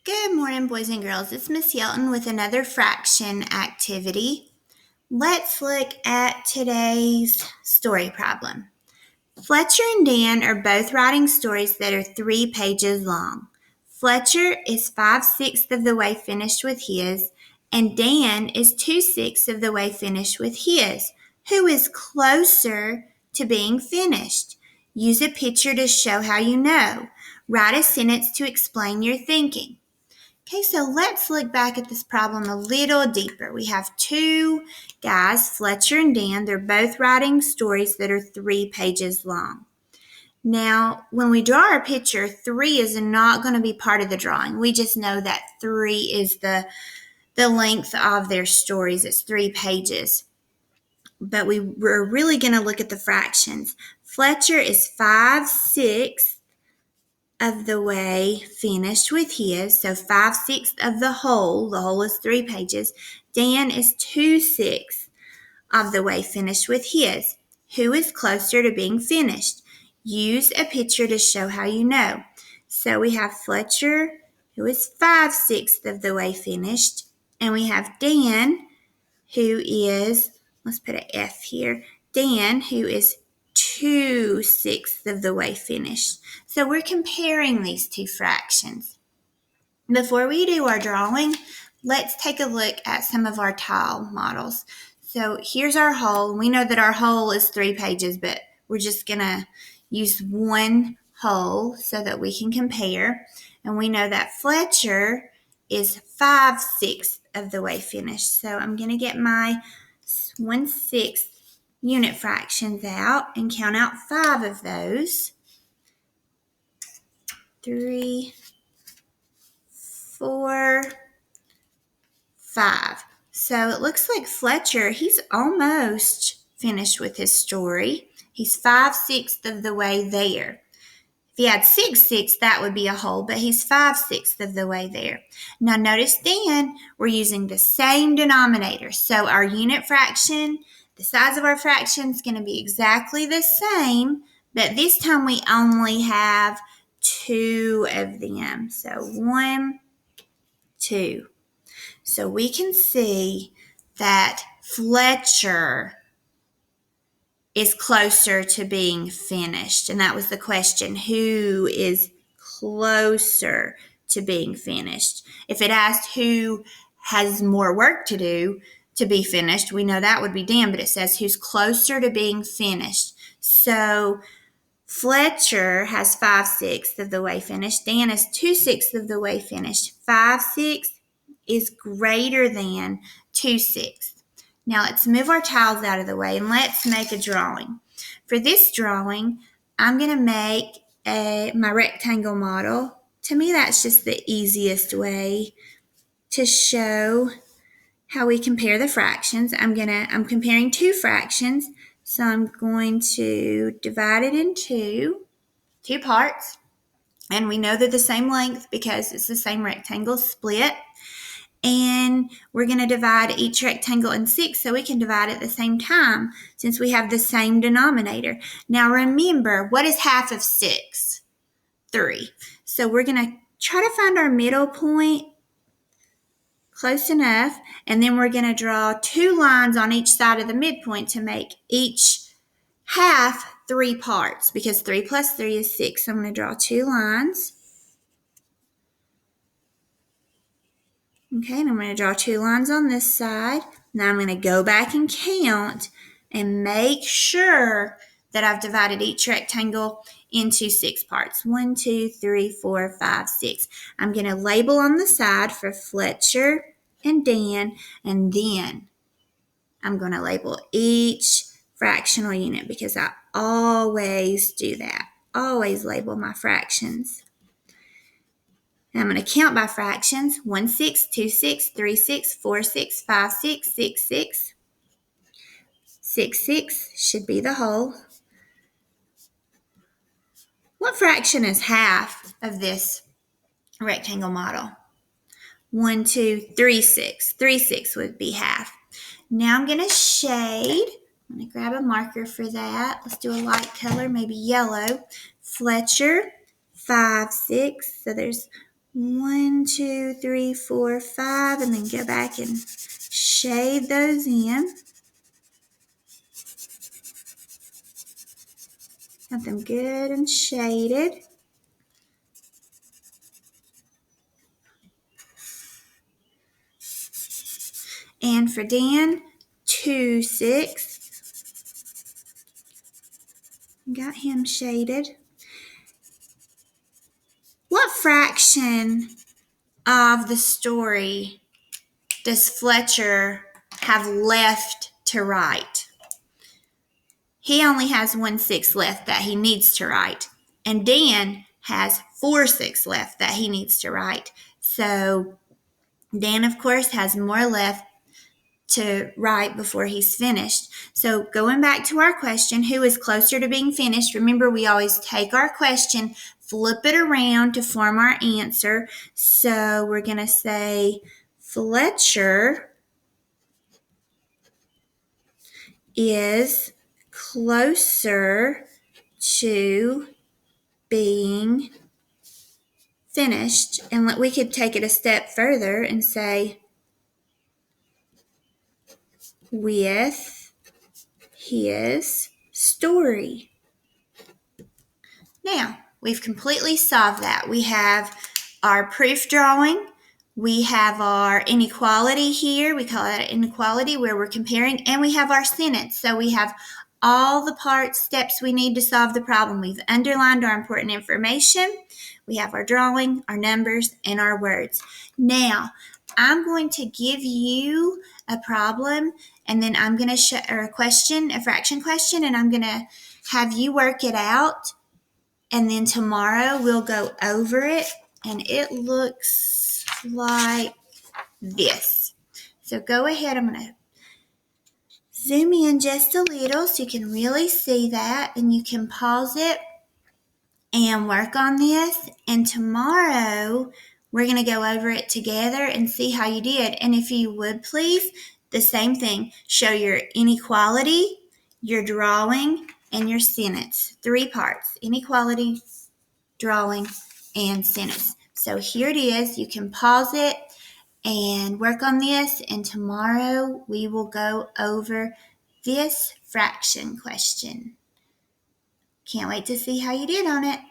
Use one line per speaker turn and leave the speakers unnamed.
Good morning, boys and girls. It's Miss Yelton with another fraction activity. Let's look at today's story problem. Fletcher and Dan are both writing stories that are 3 pages long. Fletcher is 5/6 of the way finished with his, and Dan is 2/6 of the way finished with his. Who is closer to being finished? Use a picture to show how you know. Write a sentence to explain your thinking. Okay, so let's look back at this problem a little deeper. We have 2 guys, Fletcher and Dan. They're both writing stories that are 3 pages long. Now, when we draw our picture, 3 is not going to be part of the drawing. We just know that 3 is the length of their stories. It's 3 pages. But we're really going to look at the fractions. Fletcher is 5/6 of the way finished with his, so 5/6 of the whole is 3 pages. Dan is 2/6 of the way finished with his. Who is closer to being finished? Use a picture to show how you know. So we have Fletcher, who is 5/6 of the way finished, and we have Dan, who is, let's put an F here, Dan, who is 2/6 of the way finished. So we're comparing these 2 fractions. Before we do our drawing, let's take a look at some of our tile models. So here's our whole. We know that our whole is 3 pages, but we're just going to use one whole so that we can compare. And we know that Fletcher is 5/6 of the way finished. So I'm going to get my 1/6 unit fractions out and count out 5 of those. 3, 4, 5. So it looks like Fletcher, he's almost finished with his story. He's 5/6 of the way there. If he had 6/6, that would be a whole, but he's 5/6 of the way there. Now notice Dan, we're using the same denominator. So our unit fraction, the size of our fraction is going to be exactly the same, but this time we only have 2 of them. So 1, 2. So we can see that Fletcher is closer to being finished. And that was the question. Who is closer to being finished? If it asked who has more work to do to be finished, we know that would be Dan, but it says who's closer to being finished. So Fletcher has 5/6 of the way finished. Dan is 2/6 of the way finished. 5/6 is greater than 2/6. Now let's move our tiles out of the way and let's make a drawing. For this drawing, I'm going to make my rectangle model. To me, that's just the easiest way to show how we compare the fractions. I'm comparing 2 fractions, so I'm going to divide it into 2 parts. And we know they're the same length because it's the same rectangle split. And we're going to divide each rectangle in 6 so we can divide at the same time since we have the same denominator. Now remember, what is half of 6? 3. So we're going to try to find our middle point, close enough, and then we're going to draw 2 lines on each side of the midpoint to make each half 3 parts because 3 plus 3 is 6. So I'm going to draw 2 lines. Okay, and I'm going to draw 2 lines on this side. Now I'm going to go back and count and make sure that I've divided each rectangle into 6 parts. 1, 2, 3, 4, 5, 6. I'm going to label on the side for Fletcher and Dan, and then I'm going to label each fractional unit because I always do that. Always label my fractions. And I'm going to count by fractions. 1, 6, 2, 6, 3, 6, 4, 6, 5, 6, 6, 6. 6, 6 should be the whole. What fraction is half of this rectangle model? 1, 2, 3, 6. 3, 6 would be half. Now I'm going to shade. I'm going to grab a marker for that. Let's do a light color, maybe yellow. Fletcher, 5, 6. So there's 1, 2, 3, 4, 5, and then go back and shade those in. Have them good and shaded. And for Dan, 2, 6. Got him shaded. What fraction of the story does Fletcher have left to write? He only has 1/6 left that he needs to write. And Dan has 4/6 left that he needs to write. So Dan, of course, has more left to write before he's finished. So going back to our question, who is closer to being finished? Remember, we always take our question, flip it around to form our answer. So we're going to say Fletcher is closer to being finished. And we could take it a step further and say with his story. Now, we've completely solved that. We have our proof drawing. We have our inequality here. We call it inequality where we're comparing. And we have our sentence. So we have all the steps we need to solve the problem. We've underlined our important information. We have our drawing, our numbers, and our words. Now, I'm going to give you a problem, and then I'm going to or a question, a fraction question, and I'm going to have you work it out. And then tomorrow we'll go over it, and it looks like this. So go ahead, I'm going to zoom in just a little so you can really see that, and you can pause it and work on this. And tomorrow we're going to go over it together and see how you did. And if you would please, the same thing, show your inequality, your drawing, and your sentence. 3 parts: inequality, drawing, and sentence. So here it is. You can pause it and work on this, and tomorrow we will go over this fraction question. Can't wait to see how you did on it.